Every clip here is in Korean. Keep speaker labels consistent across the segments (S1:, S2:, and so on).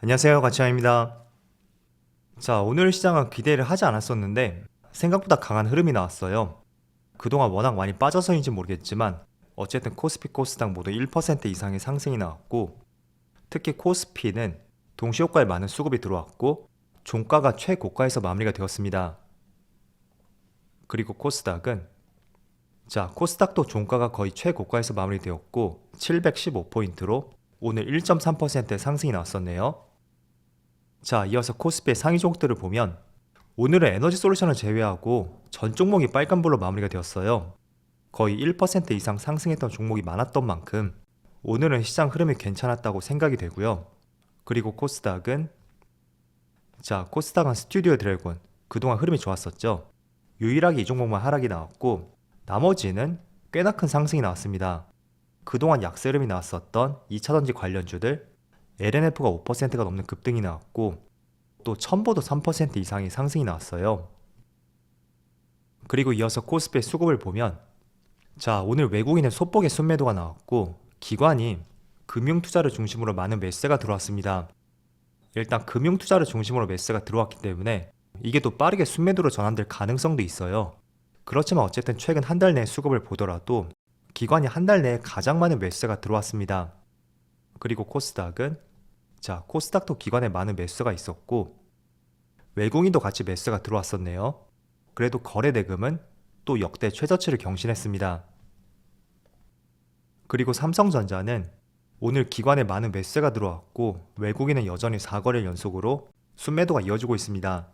S1: 안녕하세요, 가치왕입니다. 자, 오늘 시장은 기대를 하지 않았었는데 생각보다 강한 흐름이 나왔어요. 그동안 워낙 많이 빠져서인지 모르겠지만 어쨌든 코스피 코스닥 모두 1% 이상의 상승이 나왔고, 특히 코스피는 동시효과에 많은 수급이 들어왔고 종가가 최고가에서 마무리가 되었습니다. 그리고 코스닥도 종가가 거의 최고가에서 마무리되었고 715포인트로 오늘 1.3%의 상승이 나왔었네요. 자, 이어서 코스피의 상위 종목들을 보면 오늘은 에너지 솔루션을 제외하고 전 종목이 빨간불로 마무리가 되었어요. 거의 1% 이상 상승했던 종목이 많았던 만큼 오늘은 시장 흐름이 괜찮았다고 생각이 되고요. 그리고 코스닥은 스튜디오 드래곤, 그동안 흐름이 좋았었죠. 유일하게 이 종목만 하락이 나왔고 나머지는 꽤나 큰 상승이 나왔습니다. 그동안 약세 흐름이 나왔었던 2차전지 관련주들 LNF가 5%가 넘는 급등이 나왔고 또 첨보도 3% 이상의 상승이 나왔어요. 그리고 이어서 코스피의 수급을 보면, 자, 오늘 외국인의 소폭의 순매도가 나왔고 기관이 금융투자를 중심으로 많은 매수세가 들어왔습니다. 일단 금융투자를 중심으로 매수세가 들어왔기 때문에 이게 또 빠르게 순매도로 전환될 가능성도 있어요. 그렇지만 어쨌든 최근 한 달 내 수급을 보더라도 기관이 한 달 내에 가장 많은 매수세가 들어왔습니다. 그리고 코스닥도 기관에 많은 매수가 있었고 외국인도 같이 매수가 들어왔었네요. 그래도 거래 대금은 또 역대 최저치를 경신했습니다. 그리고 삼성전자는 오늘 기관에 많은 매수가 들어왔고 외국인은 여전히 4거래일 연속으로 순매도가 이어지고 있습니다.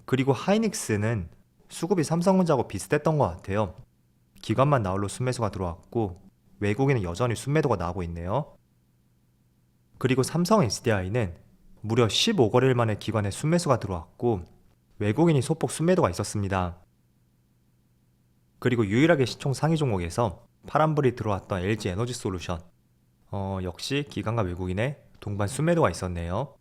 S1: 그리고 하이닉스는 수급이 삼성전자하고 비슷했던 것 같아요. 기관만 나홀로 순매수가 들어왔고 외국인은 여전히 순매도가 나오고 있네요. 그리고 삼성 SDI는 무려 15거래일 만에 기관에 순매수가 들어왔고 외국인이 소폭 순매도가 있었습니다. 그리고 유일하게 시총 상위 종목에서 파란불이 들어왔던 LG 에너지 솔루션, 역시 기관과 외국인의 동반 순매도가 있었네요.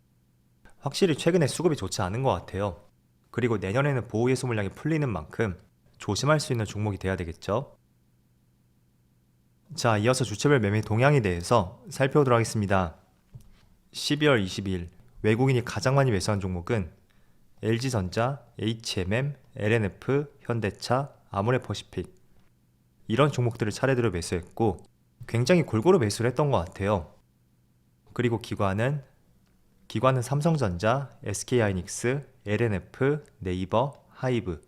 S1: 확실히 최근에 수급이 좋지 않은 것 같아요. 그리고 내년에는 보호예수 물량이 풀리는 만큼 조심할 수 있는 종목이 돼야 되겠죠. 자, 이어서 주체별 매매 동향에 대해서 살펴보도록 하겠습니다. 12월 22일 외국인이 가장 많이 매수한 종목은 LG전자, HMM, LNF, 현대차, 아모레퍼시픽, 이런 종목들을 차례대로 매수했고 굉장히 골고루 매수를 했던 것 같아요. 그리고 기관은 삼성전자, SK하이닉스, LNF, 네이버, 하이브,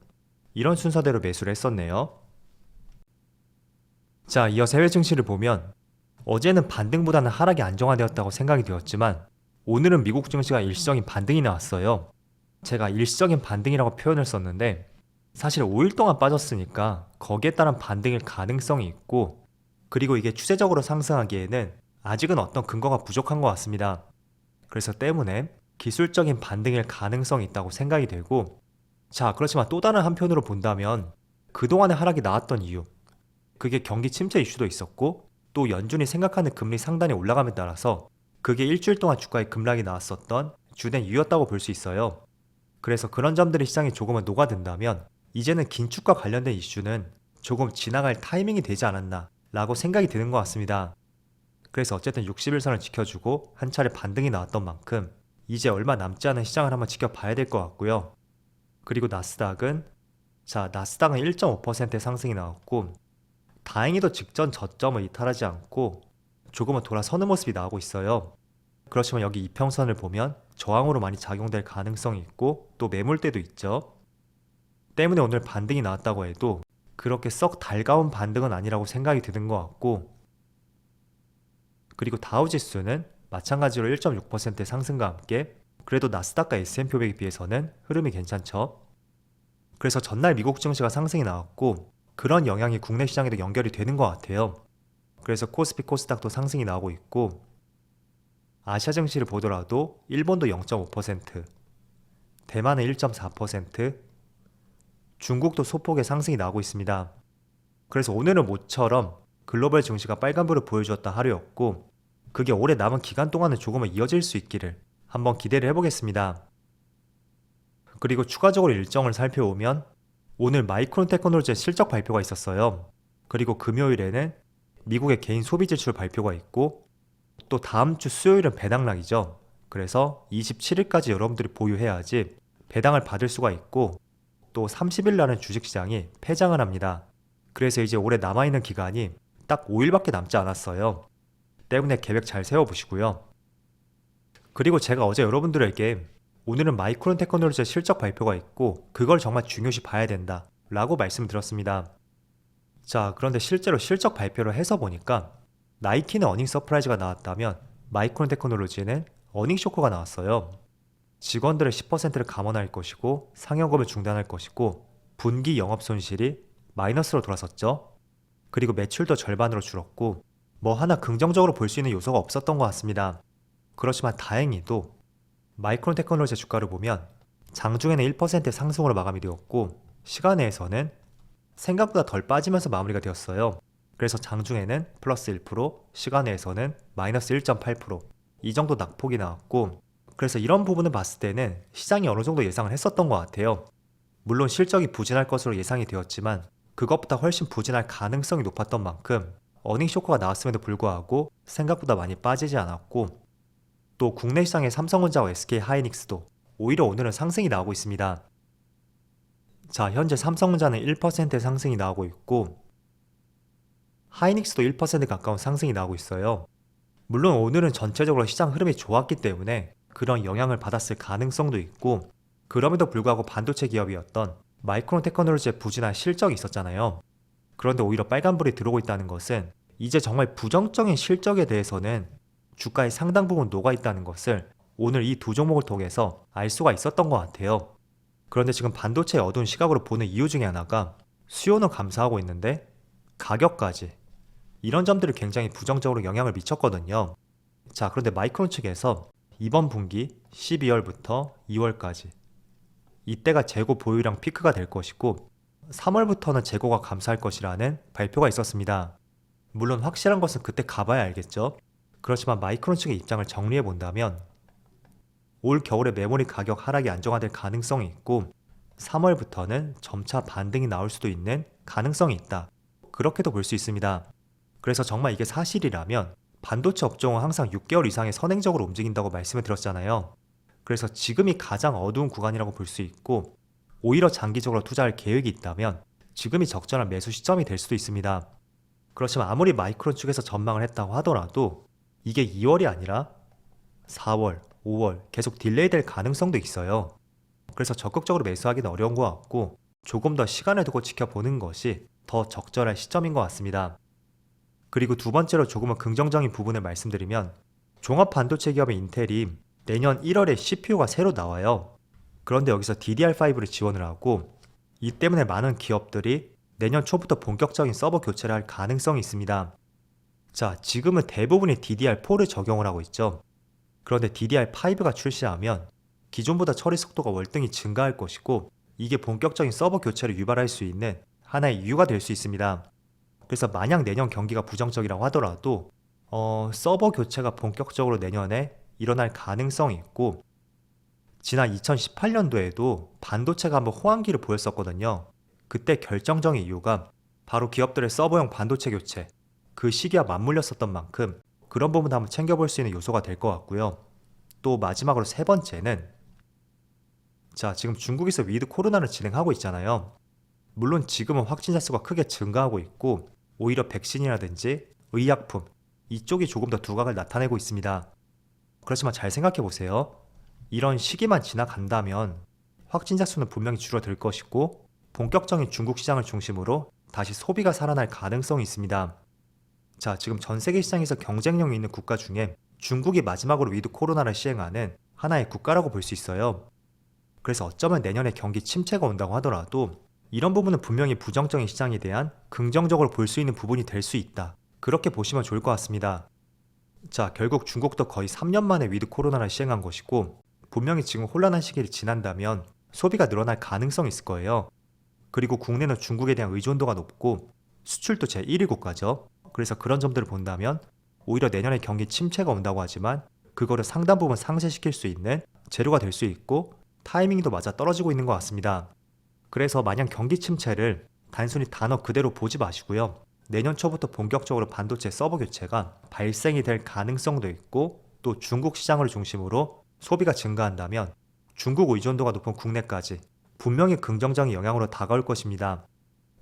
S1: 이런 순서대로 매수를 했었네요. 자, 이어서 해외 증시를 보면 어제는 반등보다는 하락이 안정화되었다고 생각이 되었지만 오늘은 미국 증시가 일시적인 반등이 나왔어요. 제가 일시적인 반등이라고 표현을 썼는데 사실 5일 동안 빠졌으니까 거기에 따른 반등일 가능성이 있고, 그리고 이게 추세적으로 상승하기에는 아직은 어떤 근거가 부족한 것 같습니다. 그래서 때문에 기술적인 반등일 가능성이 있다고 생각이 되고, 자, 그렇지만 또 다른 한편으로 본다면 그동안의 하락이 나왔던 이유, 그게 경기 침체 이슈도 있었고 또 연준이 생각하는 금리 상단이 올라감에 따라서 그게 일주일 동안 주가에 급락이 나왔었던 주된 이유였다고 볼 수 있어요. 그래서 그런 점들이 시장에 조금은 녹아든다면 이제는 긴축과 관련된 이슈는 조금 지나갈 타이밍이 되지 않았나 라고 생각이 드는 것 같습니다. 그래서 어쨌든 60일선을 지켜주고 한 차례 반등이 나왔던 만큼 이제 얼마 남지 않은 시장을 한번 지켜봐야 될 것 같고요. 그리고 나스닥은 1.5%의 상승이 나왔고 다행히도 직전 저점을 이탈하지 않고 조금은 돌아서는 모습이 나오고 있어요. 그렇지만 여기 이평선을 보면 저항으로 많이 작용될 가능성이 있고 또 매물대도 있죠. 때문에 오늘 반등이 나왔다고 해도 그렇게 썩 달가운 반등은 아니라고 생각이 드는 것 같고, 그리고 다우지수는 마찬가지로 1.6%의 상승과 함께 그래도 나스닥과 S&P 500에 비해서는 흐름이 괜찮죠. 그래서 전날 미국 증시가 상승이 나왔고 그런 영향이 국내 시장에도 연결이 되는 것 같아요. 그래서 코스피 코스닥도 상승이 나오고 있고, 아시아 증시를 보더라도 일본도 0.5%, 대만은 1.4%, 중국도 소폭의 상승이 나오고 있습니다. 그래서 오늘은 모처럼 글로벌 증시가 빨간불을 보여주었던 하루였고 그게 올해 남은 기간 동안은 조금은 이어질 수 있기를 한번 기대를 해보겠습니다. 그리고 추가적으로 일정을 살펴보면 오늘 마이크론 테크놀로지의 실적 발표가 있었어요. 그리고 금요일에는 미국의 개인 소비 지출 발표가 있고 또 다음 주 수요일은 배당락이죠. 그래서 27일까지 여러분들이 보유해야지 배당을 받을 수가 있고 또 30일 날은 주식시장이 폐장을 합니다. 그래서 이제 올해 남아있는 기간이 딱 5일밖에 남지 않았어요. 때문에 계획 잘 세워보시고요. 그리고 제가 어제 여러분들에게 오늘은 마이크론 테크놀로지의 실적 발표가 있고 그걸 정말 중요시 봐야 된다 라고 말씀드렸습니다. 자, 그런데 실제로 실적 발표를 해서 보니까 나이키는 어닝 서프라이즈가 나왔다면 마이크론 테크놀로지는 어닝 쇼크가 나왔어요. 직원들의 10%를 감원할 것이고 상여금을 중단할 것이고 분기 영업 손실이 마이너스로 돌아섰죠. 그리고 매출도 절반으로 줄었고 뭐 하나 긍정적으로 볼 수 있는 요소가 없었던 것 같습니다. 그렇지만 다행히도 마이크론 테크놀로지 주가를 보면 장중에는 1% 상승으로 마감이 되었고 시간외에서는 생각보다 덜 빠지면서 마무리가 되었어요. 그래서 장중에는 플러스 1%, 시간외에서는 마이너스 1.8%, 이 정도 낙폭이 나왔고 그래서 이런 부분을 봤을 때는 시장이 어느 정도 예상을 했었던 것 같아요. 물론 실적이 부진할 것으로 예상이 되었지만 그것보다 훨씬 부진할 가능성이 높았던 만큼 어닝 쇼크가 나왔음에도 불구하고 생각보다 많이 빠지지 않았고 또 국내 시장의 삼성전자와 SK하이닉스도 오히려 오늘은 상승이 나오고 있습니다. 자, 현재 삼성전자는 1%의 상승이 나오고 있고 하이닉스도 1% 가까운 상승이 나오고 있어요. 물론 오늘은 전체적으로 시장 흐름이 좋았기 때문에 그런 영향을 받았을 가능성도 있고 그럼에도 불구하고 반도체 기업이었던 마이크론 테크놀로지의 부진한 실적이 있었잖아요. 그런데 오히려 빨간불이 들어오고 있다는 것은 이제 정말 부정적인 실적에 대해서는 주가의 상당 부분 녹아있다는 것을 오늘 이 두 종목을 통해서 알 수가 있었던 것 같아요. 그런데 지금 반도체의 어두운 시각으로 보는 이유 중에 하나가 수요는 감소하고 있는데 가격까지 이런 점들이 굉장히 부정적으로 영향을 미쳤거든요. 자, 그런데 마이크론 측에서 이번 분기 12월부터 2월까지 이때가 재고 보유량 피크가 될 것이고 3월부터는 재고가 감소할 것이라는 발표가 있었습니다. 물론 확실한 것은 그때 가봐야 알겠죠. 그렇지만 마이크론 측의 입장을 정리해 본다면 올 겨울에 메모리 가격 하락이 안정화될 가능성이 있고 3월부터는 점차 반등이 나올 수도 있는 가능성이 있다. 그렇게도 볼 수 있습니다. 그래서 정말 이게 사실이라면 반도체 업종은 항상 6개월 이상의 선행적으로 움직인다고 말씀을 드렸잖아요. 그래서 지금이 가장 어두운 구간이라고 볼 수 있고 오히려 장기적으로 투자할 계획이 있다면 지금이 적절한 매수 시점이 될 수도 있습니다. 그렇지만 아무리 마이크론 측에서 전망을 했다고 하더라도 이게 2월이 아니라 4월, 5월 계속 딜레이 될 가능성도 있어요. 그래서 적극적으로 매수하기는 어려운 것 같고 조금 더 시간을 두고 지켜보는 것이 더 적절한 시점인 것 같습니다. 그리고 두 번째로 조금은 긍정적인 부분을 말씀드리면 종합 반도체 기업인 인텔이 내년 1월에 CPU가 새로 나와요. 그런데 여기서 DDR5를 지원을 하고 이 때문에 많은 기업들이 내년 초부터 본격적인 서버 교체를 할 가능성이 있습니다. 자, 지금은 대부분이 DDR4를 적용을 하고 있죠. 그런데 DDR5가 출시하면 기존보다 처리 속도가 월등히 증가할 것이고 이게 본격적인 서버 교체를 유발할 수 있는 하나의 이유가 될 수 있습니다. 그래서 만약 내년 경기가 부정적이라고 하더라도 서버 교체가 본격적으로 내년에 일어날 가능성이 있고 지난 2018년도에도 반도체가 한번 호황기를 보였었거든요. 그때 결정적인 이유가 바로 기업들의 서버용 반도체 교체 그 시기와 맞물렸었던 만큼 그런 부분도 한번 챙겨볼 수 있는 요소가 될 것 같고요. 또 마지막으로 세 번째는 자, 지금 중국에서 위드 코로나를 진행하고 있잖아요. 물론 지금은 확진자 수가 크게 증가하고 있고 오히려 백신이라든지 의약품 이쪽이 조금 더 두각을 나타내고 있습니다. 그렇지만 잘 생각해 보세요. 이런 시기만 지나간다면 확진자 수는 분명히 줄어들 것이고 본격적인 중국 시장을 중심으로 다시 소비가 살아날 가능성이 있습니다. 자, 지금 전 세계 시장에서 경쟁력이 있는 국가 중에 중국이 마지막으로 위드 코로나를 시행하는 하나의 국가라고 볼 수 있어요. 그래서 어쩌면 내년에 경기 침체가 온다고 하더라도 이런 부분은 분명히 부정적인 시장에 대한 긍정적으로 볼 수 있는 부분이 될 수 있다. 그렇게 보시면 좋을 것 같습니다. 자, 결국 중국도 거의 3년 만에 위드 코로나를 시행한 것이고 분명히 지금 혼란한 시기를 지난다면 소비가 늘어날 가능성이 있을 거예요. 그리고 국내는 중국에 대한 의존도가 높고 수출도 제1위 국가죠. 그래서 그런 점들을 본다면 오히려 내년에 경기 침체가 온다고 하지만 그거를 상당 부분 상쇄시킬 수 있는 재료가 될 수 있고 타이밍도 맞아 떨어지고 있는 것 같습니다. 그래서 마냥 경기 침체를 단순히 단어 그대로 보지 마시고요. 내년 초부터 본격적으로 반도체 서버 교체가 발생이 될 가능성도 있고 또 중국 시장을 중심으로 소비가 증가한다면 중국 의존도가 높은 국내까지 분명히 긍정적인 영향으로 다가올 것입니다.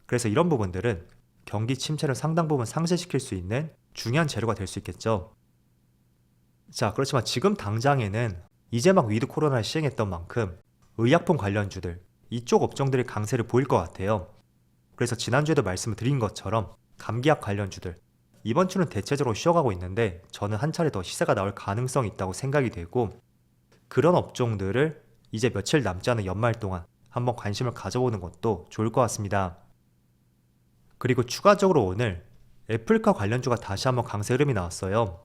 S1: 그래서 이런 부분들은 경기 침체를 상당 부분 상쇄시킬 수 있는 중요한 재료가 될 수 있겠죠. 자, 그렇지만 지금 당장에는 이제 막 위드 코로나를 시행했던 만큼 의약품 관련주들, 이쪽 업종들이 강세를 보일 것 같아요. 그래서 지난주에도 말씀을 드린 것처럼 감기약 관련주들, 이번 주는 대체적으로 쉬어가고 있는데 저는 한 차례 더 시세가 나올 가능성이 있다고 생각이 되고, 그런 업종들을 이제 며칠 남지 않은 연말 동안 한번 관심을 가져보는 것도 좋을 것 같습니다. 그리고 추가적으로 오늘 애플카 관련주가 다시 한번 강세 흐름이 나왔어요.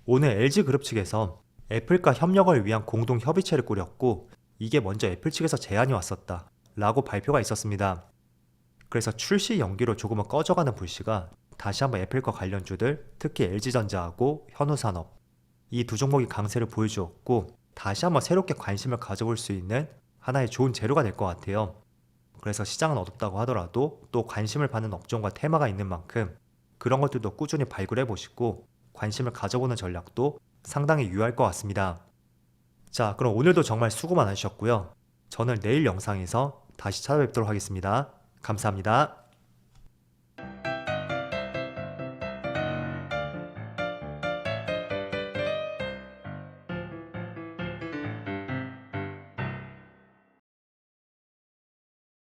S1: 오늘 LG그룹 측에서 애플과 협력을 위한 공동 협의체를 꾸렸고, 이게 먼저 애플 측에서 제안이 왔었다 라고 발표가 있었습니다. 그래서 출시 연기로 조금은 꺼져가는 불씨가 다시 한번 애플과 관련주들, 특히 LG전자하고 현우산업, 이 두 종목이 강세를 보여주었고, 다시 한번 새롭게 관심을 가져볼 수 있는 하나의 좋은 재료가 될 것 같아요. 그래서 시장은 어둡다고 하더라도 또 관심을 받는 업종과 테마가 있는 만큼 그런 것들도 꾸준히 발굴해 보시고 관심을 가져보는 전략도 상당히 유효할 것 같습니다. 자, 그럼 오늘도 정말 수고 많으셨고요. 저는 내일 영상에서 다시 찾아뵙도록 하겠습니다. 감사합니다.